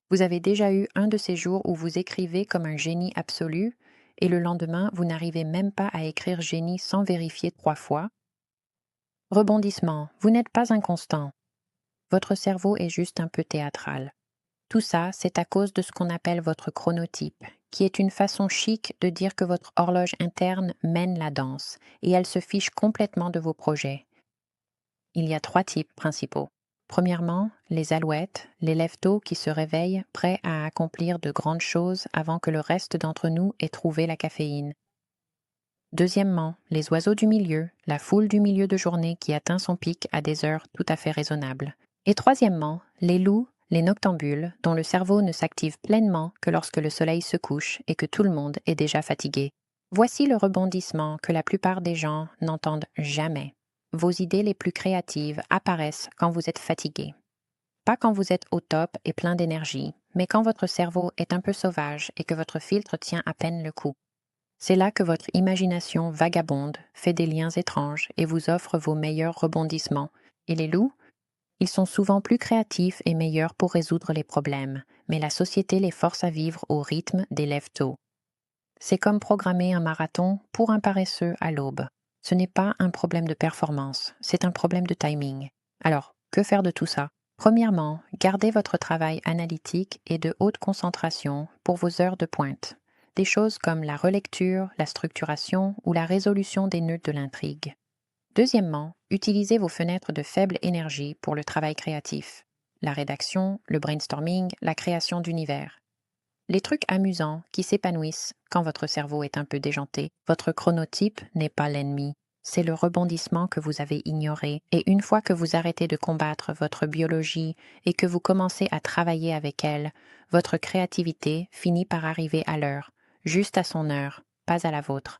Vous avez déjà eu un de ces jours où vous écrivez comme un génie absolu et le lendemain, vous n'arrivez même pas à écrire génie sans vérifier 3 fois? Rebondissement, vous n'êtes pas inconstant. Votre cerveau est juste un peu théâtral. Tout ça, c'est à cause de ce qu'on appelle votre chronotype, qui est une façon chic de dire que votre horloge interne mène la danse et elle se fiche complètement de vos projets. Il y a 3 types principaux. Premièrement, les alouettes, les lève-tôt qui se réveillent prêts à accomplir de grandes choses avant que le reste d'entre nous ait trouvé la caféine. Deuxièmement, les oiseaux du milieu, la foule du milieu de journée qui atteint son pic à des heures tout à fait raisonnables. Et troisièmement, les loups, les noctambules, dont le cerveau ne s'active pleinement que lorsque le soleil se couche et que tout le monde est déjà fatigué. Voici le rebondissement que la plupart des gens n'entendent jamais. Vos idées les plus créatives apparaissent quand vous êtes fatigué. Pas quand vous êtes au top et plein d'énergie, mais quand votre cerveau est un peu sauvage et que votre filtre tient à peine le coup. C'est là que votre imagination vagabonde, fait des liens étranges et vous offre vos meilleurs rebondissements. Et les loups? Ils sont souvent plus créatifs et meilleurs pour résoudre les problèmes, mais la société les force à vivre au rythme des lève-tôt. C'est comme programmer un marathon pour un paresseux à l'aube. Ce n'est pas un problème de performance, c'est un problème de timing. Alors, que faire de tout ça? Premièrement, gardez votre travail analytique et de haute concentration pour vos heures de pointe. Des choses comme la relecture, la structuration ou la résolution des nœuds de l'intrigue. Deuxièmement, utilisez vos fenêtres de faible énergie pour le travail créatif. La rédaction, le brainstorming, la création d'univers. Les trucs amusants qui s'épanouissent quand votre cerveau est un peu déjanté. Votre chronotype n'est pas l'ennemi. C'est le rebondissement que vous avez ignoré. Et une fois que vous arrêtez de combattre votre biologie et que vous commencez à travailler avec elle, votre créativité finit par arriver à l'heure, juste à son heure, pas à la vôtre.